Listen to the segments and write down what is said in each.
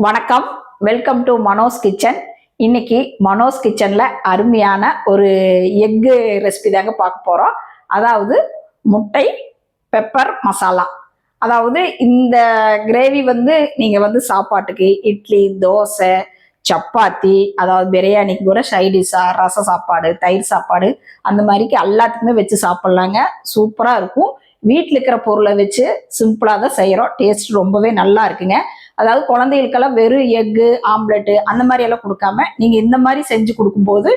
வணக்கம், welcome to Mano's kitchen. இன்னைக்கு மனோஸ் கிச்சன்ல அருமையான ஒரு எக்கு ரெசிபி தாங்க பார்க்க போறோம். அதாவது முட்டை பெப்பர் மசாலா. அதாவது இந்த கிரேவி நீங்க சாப்பாட்டுக்கு இட்லி, தோசை, சப்பாத்தி, அதாவது பிரியாணிக்கு கூட சைடிஷா, ரச சாப்பாடு, தயிர் சாப்பாடு அந்த மாதிரிக்கு எல்லாத்துக்குமே வச்சு சாப்பிட்லாங்க. சூப்பரா இருக்கும். வீட்டில் இருக்கிற பொருளை வச்சு சிம்பிளாக தான் செய்கிறோம். டேஸ்ட் ரொம்பவே நல்லா இருக்குங்க. அதாவது குழந்தைகளுக்கெல்லாம் வெறும் எக்கு, ஆம்லெட்டு அந்த மாதிரி எல்லாம் கொடுக்காம நீங்கள் இந்த மாதிரி செஞ்சு கொடுக்கும்போது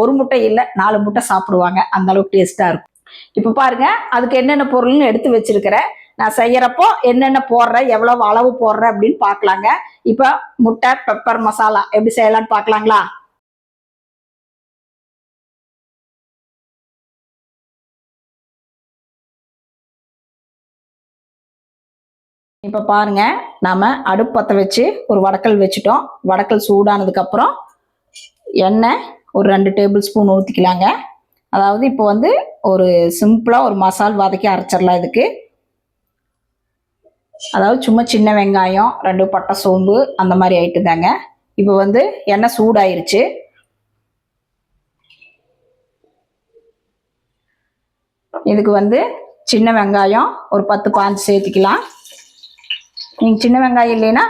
ஒரு முட்டை இல்லை 4 முட்டை சாப்பிடுவாங்க. அந்த அளவுக்கு டேஸ்ட்டாக இருக்கும். இப்போ பாருங்க, அதுக்கு என்னென்ன பொருள்னு எடுத்து வச்சிருக்கிறேன். நான் செய்யறப்போ என்னென்ன போடுறேன், எவ்வளவு அளவு போடுறேன் அப்படின்னு பார்க்கலாங்க. இப்போ முட்டை பெப்பர் மசாலா எப்படி செய்யலாம்னு பார்க்கலாங்களா? இப்போ பாருங்க, நாம அடுப்பு பற்ற வச்சு ஒரு வடக்கல் வச்சுட்டோம். வடக்கல் சூடானதுக்கப்புறம் எண்ணெய் ஒரு 2 டேபிள் ஸ்பூன் ஊற்றிக்கலாங்க. அதாவது இப்போ ஒரு சிம்பிளாக ஒரு மசால் வதக்கி அரைச்சிடலாம் இதுக்கு. அதாவது சும்மா சின்ன வெங்காயம், 2 பட்டை சோம்பு அந்த மாதிரி ஆயிட்டு தாங்க. இப்போ எண்ணெய் சூடாயிருச்சு. இதுக்கு சின்ன வெங்காயம் ஒரு 10-15 சேர்த்துக்கலாம். நீங்கள் சின்ன வெங்காயம் இல்லைன்னா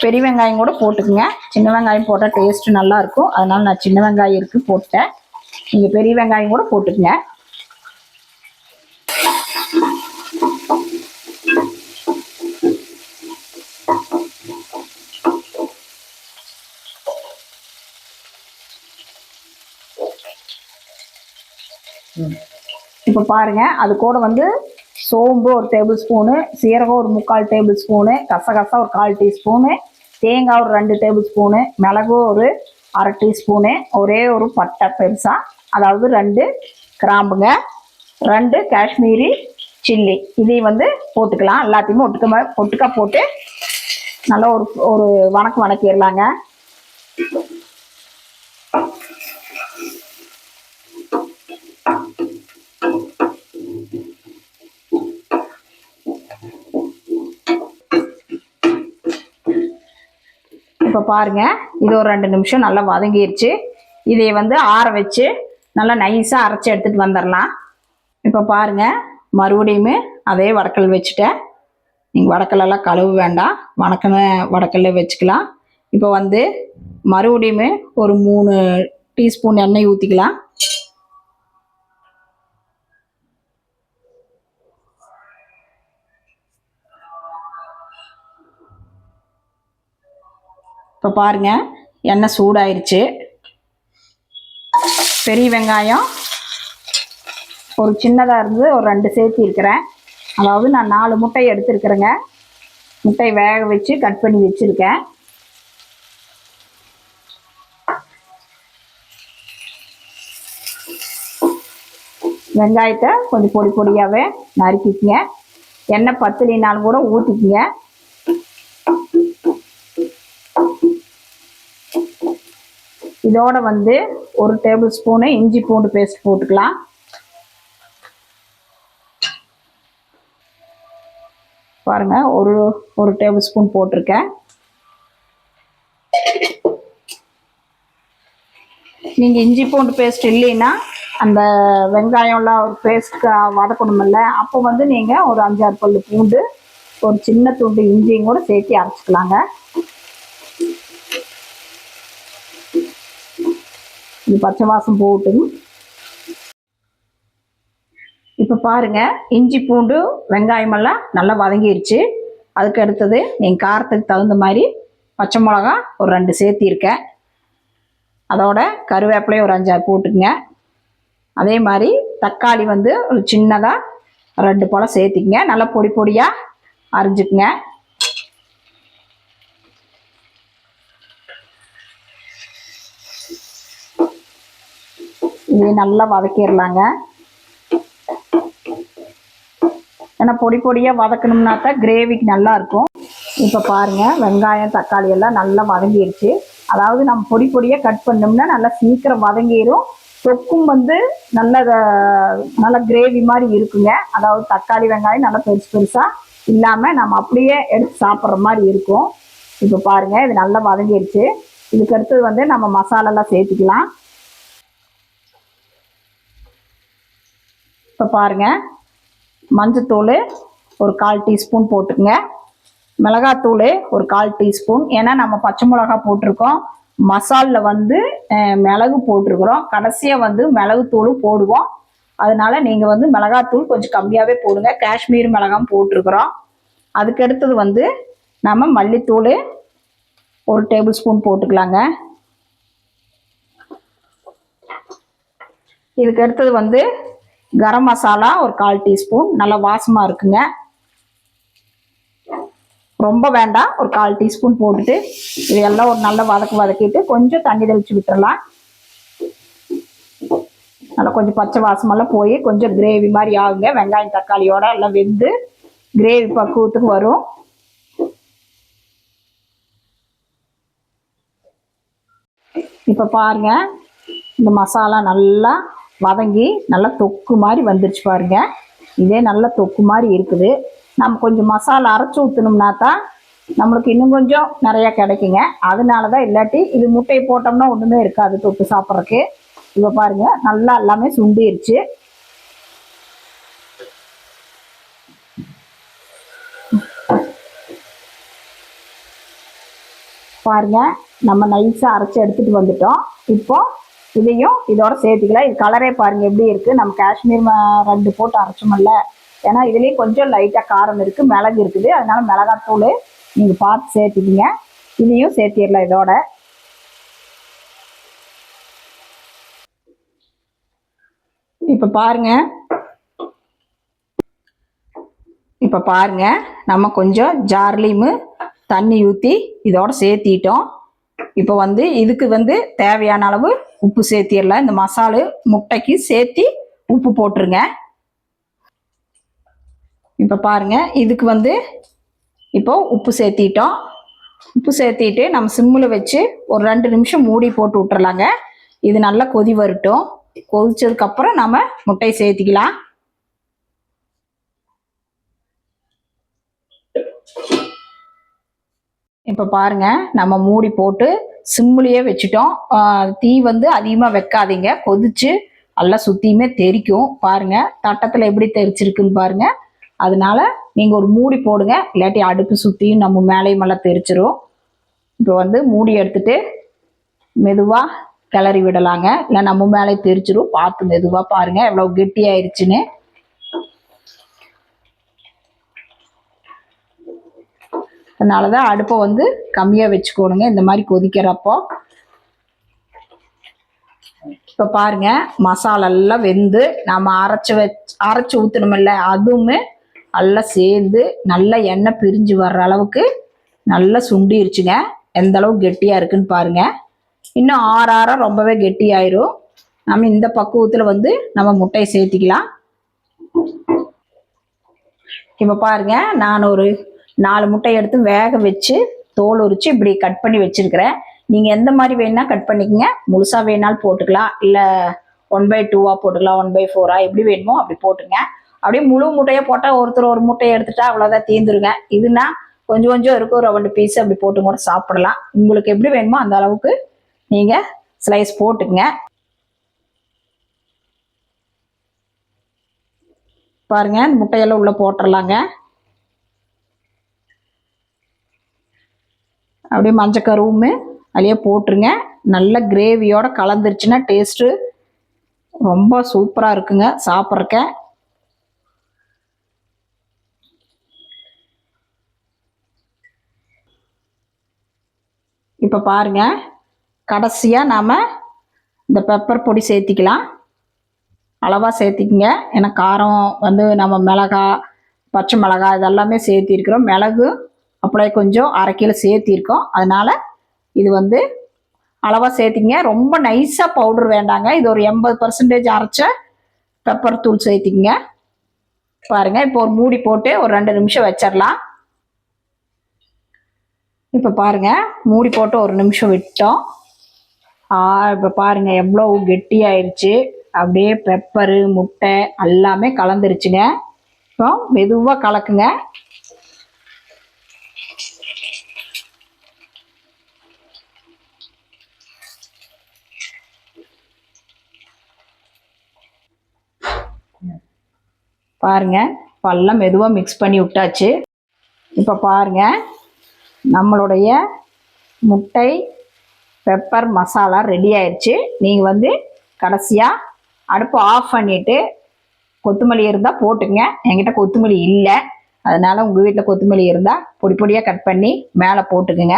பெரிய வெங்காயம் கூட போட்டுக்குங்க. சின்ன வெங்காயம் போட்டால் டேஸ்ட் நல்லா இருக்கும். அதனால நான் சின்ன வெங்காயம் இருக்கு போட்டேன். நீங்கள் பெரிய வெங்காயம் கூட போட்டுக்குங்க. இப்போ பாருங்க, அது கூட சோம்பு ஒரு டேபிள் ஸ்பூனு, சீரகம் ஒரு 3/4 டேபிள் ஸ்பூனு, கசகசா ஒரு 1/4 டீஸ்பூனு, தேங்காய் ஒரு 2 டேபிள் ஸ்பூனு, மிளகு ஒரு 1/2 டீஸ்பூனு, ஒரே ஒரு பட்டை பெருசா, அதாவது 2 கிராம்புங்க, 2 காஷ்மீரி சில்லி. இதையும் போட்டுக்கலாம். எல்லாத்தையுமே ஒட்டுக்கா போட்டு நல்லா ஒரு வணக்கிடலாங்க. இப்போ பாருங்க, இது ஒரு 2 நிமிஷம் நல்லா வதங்கிருச்சு. இதை ஆற வச்சு நல்லா நைஸாக அரைச்சி எடுத்துட்டு வந்துடலாம். இப்போ பாருங்க, மறுபடியுமே அதே வடக்கல் வச்சுட்டேன். நீங்கள் வடக்கல்லாம் கழுவு வேண்டாம், வணக்கின வடக்கல்ல வச்சுக்கலாம். இப்போ மறுபடியுமே ஒரு 3 டீஸ்பூன் எண்ணெய் ஊற்றிக்கலாம். இப்போ பாருங்க, எண்ணெய் சூடாயிருச்சு. பெரிய வெங்காயம் ஒரு சின்னதாக இருந்து ஒரு 2 சேர்த்து இருக்கிறேன். அதாவது நான் 4 முட்டை எடுத்துருக்கிறேங்க. முட்டை வேக வச்சு கட் பண்ணி வச்சுருக்கேன். வெங்காயத்தை கொஞ்சம் பொடி பொடியாகவே நறுக்கிக்குங்க. எண்ணெய் பத்தலினாலும் கூட ஊற்றிக்குங்க. இதோட ஒரு டேபிள் ஸ்பூனு இஞ்சி பூண்டு பேஸ்ட் போட்டுக்கலாம். பாருங்க, ஒரு டேபிள் ஸ்பூன் போட்டிருக்கேன். நீங்க இஞ்சி பூண்டு பேஸ்ட் இல்லைன்னா அந்த வெங்காயம்லாம் ஒரு பேஸ்ட்க்கு வதக்கணுமில்ல, அப்போ நீங்க ஒரு 5-6 பல்லு பூண்டு, ஒரு சின்ன துண்டு இஞ்சியும் கூட சேர்த்து அரைச்சிக்கலாங்க. இது பச்சை வாசம் போட்டு. இப்போ பாருங்க, இஞ்சி பூண்டு வெங்காயமெல்லாம் நல்லா வதங்கிருச்சு. அதுக்கு அடுத்தது நீங்கள் காரத்துக்கு தகுந்த மாதிரி பச்சை மிளகா ஒரு 2 சேர்த்திருக்கேன். அதோட கருவேப்பிலையும் ஒரு 5-6 போட்டுக்குங்க. அதே மாதிரி தக்காளி ஒரு சின்னதாக 2 பழம் சேர்த்திக்குங்க. நல்லா பொடி பொடியாக அரிஞ்சுக்குங்க. இதை நல்லா வதக்கிடலாங்க. ஏன்னா பொடி பொடியாக வதக்கணும்னா தான் கிரேவிக்கு நல்லா இருக்கும். இப்போ பாருங்கள், வெங்காயம் தக்காளி எல்லாம் நல்லா வதங்கிருச்சு. அதாவது நம்ம பொடி பொடியாக கட் பண்ணோம்னா நல்லா சீக்கிரம் வதங்கிடும். தொக்கும் நல்ல கிரேவி மாதிரி இருக்குங்க. அதாவது தக்காளி வெங்காயம் நல்லா பெருசு பெருசாக இல்லாமல் நம்ம அப்படியே எடுத்து சாப்பிட்ற மாதிரி இருக்கும். இப்போ பாருங்க இது நல்லா வதங்கிருச்சு. இதுக்கு அடுத்தது வந்து நம்ம மசாலாலாம் சேர்த்துக்கலாம். இப்போ பாருங்க மஞ்சத்தூள் ஒரு 1/4 டீஸ்பூன் போட்டுக்குங்க. மிளகாத்தூள் ஒரு 1/4 டீஸ்பூன். ஏன்னா நம்ம பச்சை மிளகா போட்டிருக்கோம், மசாலில் வந்து மிளகு போட்டிருக்கிறோம், கடைசியாக வந்து மிளகுத்தூள் போடுவோம். அதனால நீங்கள் வந்து மிளகாத்தூள் கொஞ்சம் கம்மியாகவே போடுங்க. காஷ்மீர் மிளகாயும் போட்டிருக்கிறோம். அதுக்கு அடுத்தது வந்து நம்ம மல்லித்தூள் ஒரு டேபிள் ஸ்பூன் போட்டுக்கலாங்க. இதுக்கு அடுத்தது வந்து கரம் மசாலா ஒரு 1/4 டீஸ்பூன். நல்லா வாசமாக இருக்குங்க. ரொம்ப வேண்டாம், ஒரு 1/4 டீஸ்பூன் போட்டுட்டு இது எல்லாம் ஒரு நல்ல வதக்கிட்டு கொஞ்சம் தண்ணி தெளித்து விட்டுறலாம். நல்லா கொஞ்சம் பச்சை வாசமெல்லாம் போய் கொஞ்சம் கிரேவி மாதிரி ஆகுங்க. வெங்காயம் தக்காளியோட எல்லாம் வெந்து கிரேவி பக்குவத்துக்கு வரும். இப்போ பாருங்க இந்த மசாலா நல்லா வதங்கி நல்லா தொக்கு மாதிரி வந்துருச்சு பாருங்க. இதே நல்லா தொக்கு மாதிரி இருக்குது. நம்ம கொஞ்சம் மசாலா அரைச்சி ஊற்றணும்னா தான் நம்மளுக்கு இன்னும் கொஞ்சம் நிறையா கிடைக்குங்க. அதனால தான், இல்லாட்டி இது முட்டையை போட்டோம்னா ஒன்றுமே இருக்காது தொட்டு சாப்பிட்றதுக்கு. இப்போ பாருங்க நல்லா எல்லாமே சுண்டிருச்சு. பாருங்க நம்ம நைஸாக அரைச்சி எடுத்துகிட்டு வந்துட்டோம். இப்போ இதையும் இதோட சேர்த்துக்கலாம். இது கலரே பாருங்கள் எப்படி இருக்குது. நம்ம காஷ்மீர் 2 போட்டு அரைச்சோம்ல, ஏன்னா இதுலேயும் கொஞ்சம் லைட்டாக காரம் இருக்குது, மிளகு இருக்குது. அதனால மிளகாத்தூள் நீங்கள் பார்த்து சேர்த்துக்கிங்க. இதையும் சேர்த்திடலாம் இதோட. இப்போ பாருங்க நம்ம கொஞ்சம் ஜார்லியும் தண்ணி ஊற்றி இதோட சேர்த்திட்டோம். இப்போ வந்து இதுக்கு வந்து தேவையான அளவு உப்பு சேர்த்திடலாம். இந்த மசாலா முட்டைக்கு சேர்த்தி உப்பு போட்டுருங்க. இப்போ பாருங்க இதுக்கு வந்து இப்போ உப்பு சேர்த்திட்டோம். உப்பு சேர்த்திட்டு நம்ம சிம்மில் வச்சு ஒரு 2 நிமிஷம் மூடி போட்டு விட்டுறலாங்க. இது நல்லா கொதி வரட்டும். கொதிச்சதுக்கப்புறம் நம்ம முட்டையை சேர்த்திக்கலாம். இப்போ பாருங்க நம்ம மூடி போட்டு சிம்முலையே வச்சுட்டோம். தீ வந்து அதிகமாக வைக்காதீங்க, கொதிச்சு நல்லா சுற்றியுமே தெரிக்கும். பாருங்க தட்டத்தில் எப்படி தெரிச்சிருக்குன்னு பாருங்க. அதனால நீங்கள் ஒரு மூடி போடுங்க, இல்லாட்டி அடுப்பு சுற்றியும் நம்ம மேலேயும் எல்லாம் தெரிச்சிரும். இப்போ வந்து மூடி எடுத்துட்டு மெதுவாக கிளறி விடலாங்க, இல்லை நம்ம மேலே தெரிச்சிரும். பார்த்து மெதுவாக பாருங்க எவ்வளோ கெட்டியாயிருச்சுன்னு. அதனால தான் அடுப்பை வந்து கம்மியாக வச்சுக்கோணுங்க இந்த மாதிரி கொதிக்கிறப்போ. இப்போ பாருங்க மசாலெல்லாம் வெந்து நம்ம அரைச்சி ஊற்றணுமில்ல, அதுவுமே நல்லா சேர்ந்து நல்லா எண்ணெய் பிரிஞ்சு வர்ற அளவுக்கு நல்லா சுண்டிருச்சுங்க. எந்த அளவுக்கு கெட்டியாக இருக்குன்னு பாருங்க. இன்னும் ஆற ரொம்பவே கெட்டியாயிரும். நம்ம இந்த பக்குவத்தில் வந்து நம்ம முட்டையை சேர்த்திக்கலாம். இப்போ பாருங்க நான் ஒரு 4 முட்டை எடுத்து வேக வச்சு தோல் உரிச்சு இப்படி கட் பண்ணி வச்சிருக்கிறேன். நீங்கள் எந்த மாதிரி வேணா கட் பண்ணிக்கங்க. முழுசாக வேணாலும் போட்டுக்கலாம், இல்லை 1/2 போட்டுக்கலாம், 1/4 எப்படி வேணுமோ அப்படி போட்டுங்க. அப்படியே முழு முட்டையை போட்டால் ஒருத்தர் ஒரு முட்டையை எடுத்துட்டா அவ்வளோதான், தீந்துருங்க. இதுனா கொஞ்சம் கொஞ்சம் இருக்கும், ஒரு 2 பீஸ் அப்படி போட்டு கூட சாப்பிடலாம். உங்களுக்கு எப்படி வேணுமோ அந்த அளவுக்கு நீங்கள் ஸ்லைஸ் போட்டுங்க. பாருங்க இந்த முட்டையெல்லாம் உள்ளே போட்டுடலாங்க. அப்படியே மஞ்சக்கருவுமே அதிலே போட்டுருங்க. நல்ல கிரேவியோட கலந்துருச்சுன்னா டேஸ்ட்டு ரொம்ப சூப்பராக இருக்குங்க சாப்பிட்றக்க. இப்போ பாருங்க கடைசியாக நாம் இந்த பெப்பர் பொடி சேர்த்திக்கலாம். அளவாக சேர்த்திக்கங்க, ஏன்னா காரம் வந்து நம்ம மிளகா, பச்சை மிளகா இதெல்லாமே சேர்த்திருக்கிறோம். மிளகு அப்படியே கொஞ்சம் 1/2 கிலோ சேர்த்திருக்கோம். அதனால் இது வந்து அளவாக சேர்த்திங்க. ரொம்ப நைஸாக பவுடர் வேண்டாங்க. இது ஒரு 80% அரைச்ச பெப்பர் தூள் சேர்த்திங்க. பாருங்கள் இப்போ ஒரு மூடி போட்டு ஒரு 2 நிமிஷம் வச்சிடலாம். இப்போ பாருங்கள் மூடி போட்டு 1 நிமிஷம் விட்டோம். இப்போ பாருங்கள் எவ்வளோ கெட்டியாயிருச்சு. அப்படியே பெப்பரு முட்டை எல்லாமே கலந்துருச்சுங்க. இப்போ மெதுவாக கலக்குங்க. பாருங்கள் பல்ல மெதுவாக மிக்ஸ் பண்ணி விட்டாச்சு. இப்போ பாருங்கள் நம்மளுடைய முட்டை பெப்பர் மசாலா ரெடி ஆயிடுச்சு. நீங்கள் கடைசியாக அடுப்பு ஆஃப் பண்ணிவிட்டு கொத்தமல்லி இருந்தால் போட்டுங்க. என்கிட்ட கொத்தமல்லி இல்லை, அதனால் உங்கள் வீட்டில் கொத்தமல்லி இருந்தால் பொடி பொடியாக கட் பண்ணி மேலே போட்டுக்குங்க.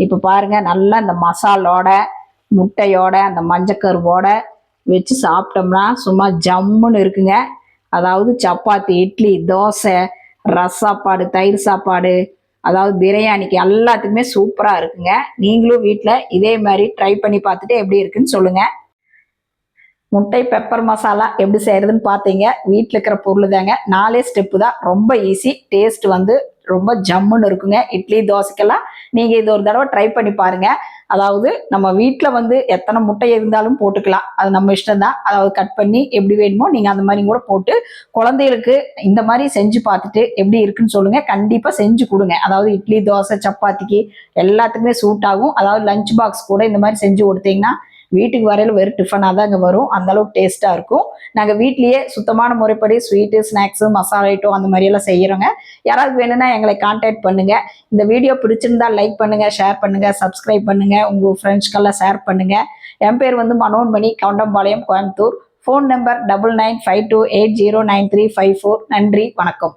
இப்போ பாருங்கள் நல்லா இந்த மசாலோட முட்டையோட அந்த மஞ்சக்கருவோட வச்சு சாப்பிட்டோம்னா சும்மா ஜம்முன்னு இருக்குங்க. அதாவது சப்பாத்தி, இட்லி, தோசை, ரச சாப்பாடு, தயிர் சாப்பாடு, அதாவது பிரியாணிக்கு எல்லாத்துக்குமே சூப்பராக இருக்குங்க. நீங்களும் வீட்டில் இதே மாதிரி ட்ரை பண்ணி பார்த்துட்டு எப்படி இருக்குன்னு சொல்லுங்கள். முட்டை பெப்பர் மசாலா எப்படி செய்கிறதுன்னு பார்த்தீங்க. வீட்டில் இருக்கிற பொருள் தாங்க, 4 ஸ்டெப்பு தான், ரொம்ப ஈஸி. டேஸ்ட் ரொம்ப ஜம்முன்னு இருக்குங்க. இட்லி தோசைக்கெல்லாம் நீங்கள் இது ஒரு தடவை ட்ரை பண்ணி பாருங்கள். அதாவது நம்ம வீட்டில் எத்தனை முட்டை இருந்தாலும் போட்டுக்கலாம், அது நம்ம இஷ்டம் தான். அதாவது கட் பண்ணி எப்படி வேணுமோ நீங்கள் அந்த மாதிரி கூட போட்டு குழந்தைகளுக்கு இந்த மாதிரி செஞ்சு பார்த்துட்டு எப்படி இருக்குன்னு சொல்லுங்கள். கண்டிப்பாக செஞ்சு கொடுங்க. அதாவது இட்லி தோசை சப்பாத்திக்கு எல்லாத்துக்குமே சூட் ஆகும். அதாவது லஞ்ச் பாக்ஸ் கூட இந்த மாதிரி செஞ்சு கொடுத்தீங்கன்னா வீட்டுக்கு வரையில் வெறும் டிஃபனாக தான் இங்கே வரும். அந்தளவுக்கு டேஸ்ட்டாக இருக்கும். நாங்கள் வீட்லேயே சுத்தமான முறைப்படி ஸ்வீட்டு, ஸ்நாக்ஸு, மசாலா ஐட்டம் அந்த மாதிரியெல்லாம் செய்கிறோங்க. யாராவது வேணும்னா எங்களை கான்டாக்ட் பண்ணுங்கள். இந்த வீடியோ பிடிச்சிருந்தா லைக் பண்ணுங்கள், ஷேர் பண்ணுங்கள், சப்ஸ்கிரைப் பண்ணுங்கள், உங்கள் ஃப்ரெண்ட்ஸ்க்கெல்லாம் ஷேர் பண்ணுங்கள். என் பேர் மனோன்மணி, கவுண்டம்பாளையம், கோயம்புத்தூர். Phone number 9952809354. நன்றி, வணக்கம்.